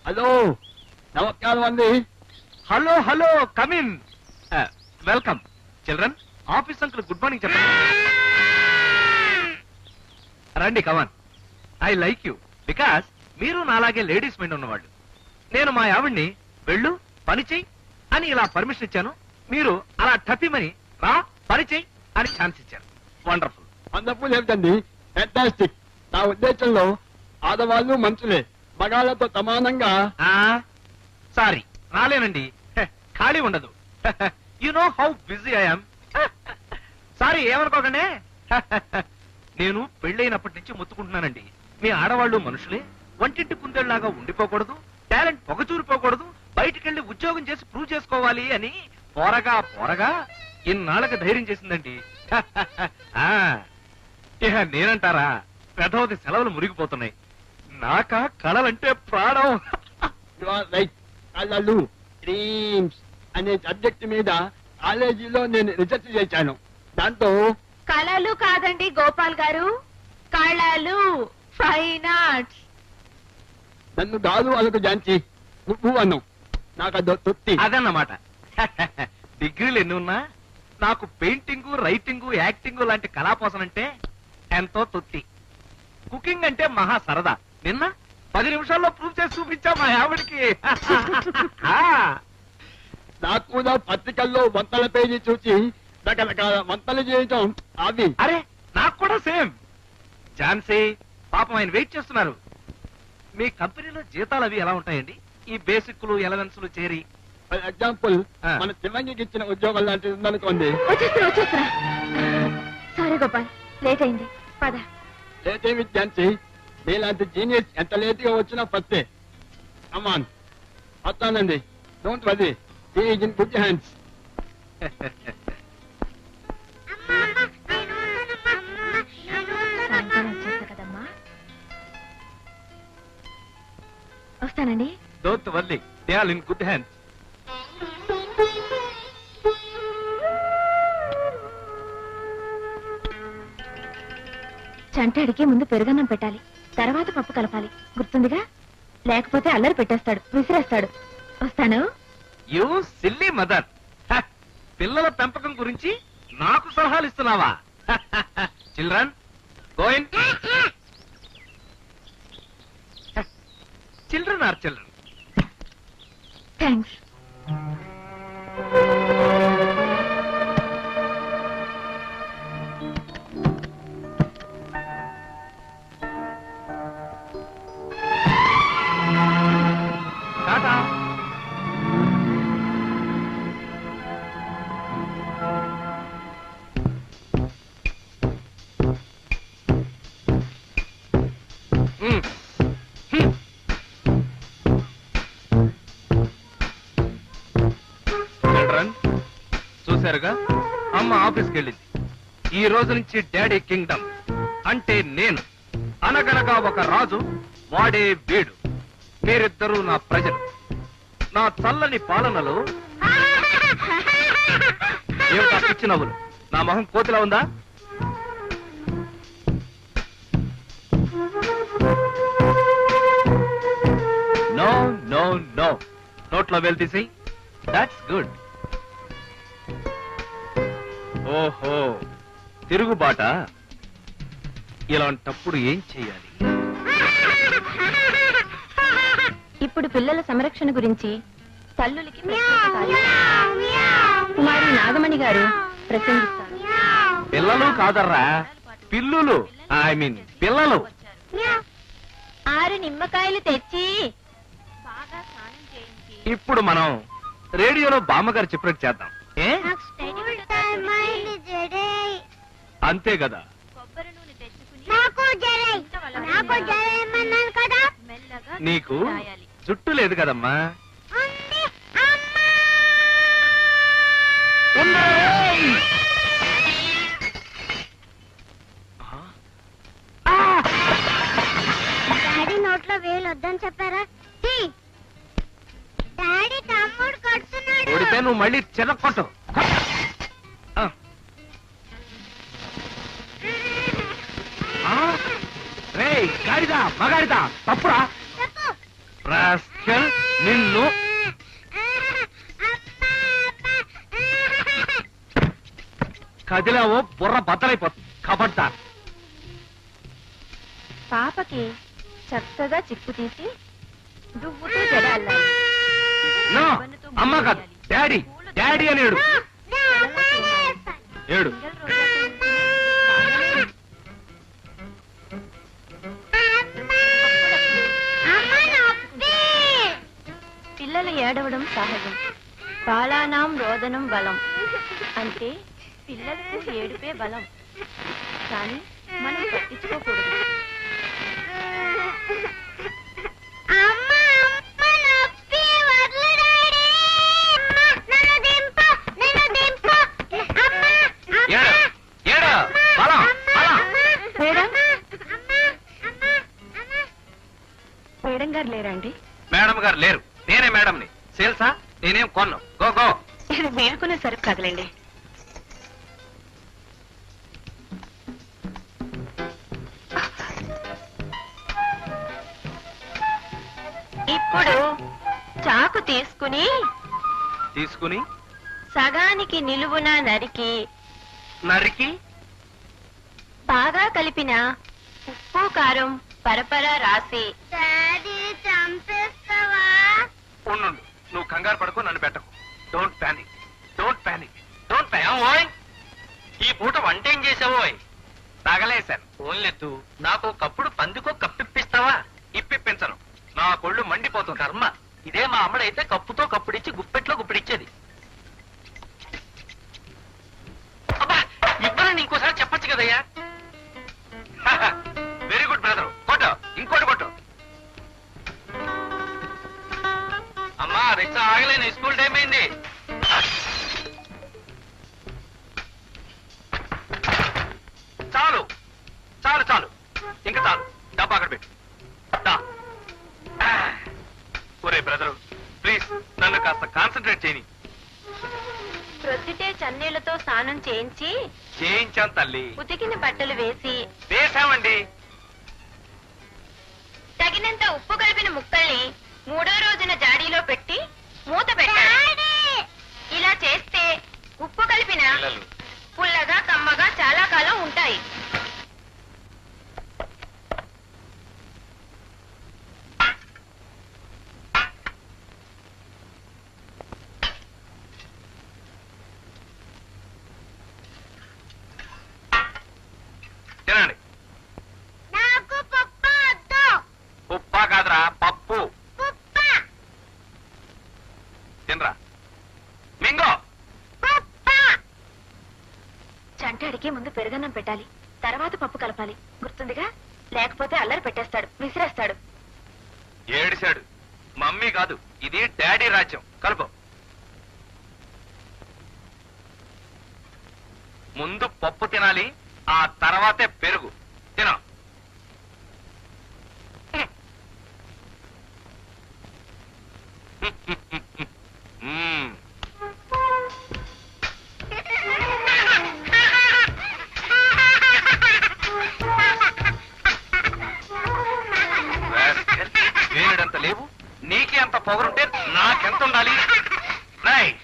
Hello, నమస్కారం అండి. Hello hello come in. Welcome children. Office uncle good morning చెప్పండి. రండి కమాన్. ఐ లైక్ యూ బికాస్ మీరు నాలాగే లేడీస్ మైండ్ ఉన్నవాళ్ళు. నేను మా ఆవిడ్ని వెళ్ళు పని చెయ్యి అని ఇలా పర్మిషన్ ఇచ్చాను. మీరు అలా టపిమని రా పని చెయ్యి అని ఛాన్స్ ఇచ్చారు. వండర్ఫుల్. వండర్ఫుల్ ఏమిటండి, ఫ్యాంటాస్టిక్. నా ఉద్దేశంలో ఆడవాళ్ళు మనుషులే, మగాళ్ళతో సమానంగా. సారీ రాలేనండి, ఖాళీ ఉండదు. You know how busy I'm. Sorry ఏమనుకోకండి. నేను పెళ్ళైనప్పటి నుంచి మొత్తుకుంటున్నానండి, మీ ఆడవాళ్ళు మనుషులే, వంటింటి కుందేళ్లాగా ఉండిపోకూడదు, టాలెంట్ పొగచూరిపోకూడదు, బయటికెళ్లి ఉద్యోగం చేసి ప్రూవ్ చేసుకోవాలి అని పోరగా పోరగా ఇన్నాళ్ళకి ధైర్యం చేసిందండి. ఇక నేనంటారా, పెదవతి సెలవులు మురిగిపోతున్నాయి. నాకా కళలంటే ప్రాణం. కళలు డ్రీమ్స్ అనే సబ్జెక్ట్ మీద కాలేజీలో నేను రీసెర్చ్ చేశాను. దాంతో కళలు కాదండి గోపాల్ గారు, కళలు, ఫైన్ ఆర్ట్స్. నన్ను కాదు వాళ్ళకు జాంచి నువ్వు అన్నావు, నాకు అదో తృప్తి. అదన్నమాట. డిగ్రీలు ఎన్ని ఉన్నా నాకు పెయింటింగ్, రైటింగ్, యాక్టింగ్ లాంటి కళాపోసనంటే ఎంతో తృప్తి. కుకింగ్ అంటే మహా సరదా. నిన్న 10 నిమిషాల్లో ప్రూవ్ చేసి చూపించా మా ఆవిడికి. నాకు కూడా పత్రికల్లో వంటల పేజీ చూసి రకరకాల వంటలు చేయటం అది. అరే నాకు కూడా సేమ్. ఝాన్సీ పాపం ఆయన వెయిట్ చేస్తున్నారు. మీ కంపెనీలో జీతాలు అవి ఎలా ఉంటాయండి? ఈ బేసిక్లు ఎలవెన్స్లు చేరి. ఫర్ ఎగ్జాంపుల్ మన చివంగికి ఇచ్చిన ఉద్యోగం లాంటిది ఉందనుకోండి. వచ్చేస్తున్నా. సారీ గోపాల్, లేట్ అయింది, పద. లేట్ ఏమి ఝాన్సీ, మీలాంటి జీనియస్ ఎంత లేట్ గా వచ్చినా ఫస్టే. కమాన్ వస్తానండి, don't worry, he is in good hands. సాయంకాలం వచ్చేస్తా కదమ్మా. వస్తానండి. Don't worry, they are in good hands. చంటాడికి ముందు పెరుగన్నం పెట్టాలి, తర్వాత పప్పు కలపాలి, గుర్తుందిగా? లేకపోతే అల్లరి పెట్టేస్తాడు, విసిరేస్తాడు. వస్తాను. You silly mother. పిల్లల పెంపకం గురించి నాకు సలహాలు ఇస్తున్నావా? Children going. Children are children. Thanks. Tata. Children చూశారుగా, అమ్మ ఆఫీస్కి వెళ్ళింది. ఈ రోజు నుంచి డాడీ కింగ్డమ్ అంటే నేను. అనగనగా ఒక రాజు, వాడే వీడు. మీరిద్దరూ నా ప్రజలు. నా చల్లని పాలనలో ఏమిటా పిచ్చి నవ్వులు? నా మొహం కోతిలా ఉందా? నో నో నో, నోట్లో వేలు తీసి. That's good. ఓహో, తిరుగుబాట. ఇలాంటప్పుడు ఏం చెయ్యాలి? ఇప్పుడు పిల్లల సంరక్షణ గురించి తల్లులకి ప్రత్యేక కార్యక్రమం కుమారి నాగమణి గారు ప్రసంగిస్తారు. పిల్లలు కాదర్రా, పిల్లులు. ఐ మీన్ పిల్లలు. 6 నిమ్మకాయలు తెచ్చి బాగా స్నానం చేయించి. ఇప్పుడు మనం రేడియోలో బామ్మగారు చెప్పినట్టు చేద్దాం. ఏ అంతే కదా. కొబ్బరి నూనె తెచ్చుకుని మెల్లగా నీకు రాయాలి. జుట్టు లేదు కదమ్మా. డాడీ నోట్లో వేలు వద్దని చెప్పారా? డాడీ తమ్ముడు కొడుతున్నాడు. కొడితే నువ్వు మళ్ళీ చిరక్కొట్టు. రే గాడిదా, మగాడిదా, తప్పురా. రాస్కల్, నిన్ను కదిలావో బుర్ర బద్దలైపోతుంది. కబడ్దార్. పాపకి చక్కగా చిక్కు తీసి దువ్వుతూ జడ అల్లాలి. నో, అమ్మ కాదు, డాడీ. డాడీ అని ఏడు. ఏడు. పిల్లలు ఏడవడం సహజం. బాలానాం రోదనం బలం. అంటే పిల్లలకు ఏడుపే బలం. కానీ మనం పట్టించుకోకూడదు. ఏడు. ఏడు. బలం, బలం. మేడం, మేడం గారు లేరా అండి? మేడం గారు లేరు. నేనే మేడంని. సేల్సా? నేనేం కొన్ను. Go go. ఇది మేలుకునే సరుకు కదలండి. ఇప్పుడు చాకు తీసుకుని తీసుకుని సగానికి నిలువున నరికి నరికి బాగా కలిపిన ఉప్పు కారం పరపర రాసి డాడీ చంపేస్తావా? ఉండు. నువ్వు కంగారు పడుకో, నన్ను పెట్టకు. Don't panic. Don't panic. Don't panic. ఈ పూట వంట ఏం చేసావోయ్? తగలేశాను. ఓన్లెద్దు. నాకు కప్పుడు పందికో కప్పిప్పిస్తావా? ఇప్పిప్పించను. నా కొళ్ళు మండిపోతుంది. కర్మ. ఇదే మా అమ్మడైతే కప్పుతో కప్పుడిచ్చి గుప్పెట్లో గుప్పిడిచ్చేది. అబ్బా, ఇవ్వనని ఇంకోసారి చెప్పొచ్చు కదయ్యా. Very good brother. కొట్టు. ఇంకోటి కొట్టు. అమ్మా, రిక్షా ఆగలేను. స్కూల్ టైం అయింది. చాలు చాలు చాలు, ఇంకా చాలు. డబ్బా అక్కడ పెట్టు. దా. ఒరే బ్రదరు, ప్లీజ్ నన్ను కాస్త కాన్సన్ట్రేట్ చేయని. ప్రొద్దుటే చన్నీళ్లతో స్నానం చేయించి చేయించాను తల్లి. ఉతికిన బట్టలు వేసి వేశామండి. తగినంత ఉప్పు కలిపిన ముక్కల్ని 3వ రోజున జాడీలో పెట్టి మూత పెట్టాలి. ఇలా చేస్తే ఉప్పు కలిపిన పిల్లలు. పుల్లగా కమ్మగా చాలా కాలం ఉంటాయి. తినండి. నాకు పప్పు వద్దు. ఉప్పా కాదురా, పప్పు. పప్ప, తినరా. మింగో. పప్ప. చంటాడికి ముందు పెరుగన్నం పెట్టాలి, తర్వాత పప్పు కలపాలి. గుర్తుందిగా? లేకపోతే అల్లరి పెట్టేస్తాడు, విసిరేస్తాడు. ఏడిశాడు. మమ్మీ కాదు, ఇది డాడీ రాజ్యం. కలుపు. ముందు పప్పు తినాలి, ఆ తర్వాతే పెరుగు. తిను. మ్మ్. వేరేడంత లేవు, నీకే అంత పొగరుంటే నాకెంత ఉండాలి? రైట్.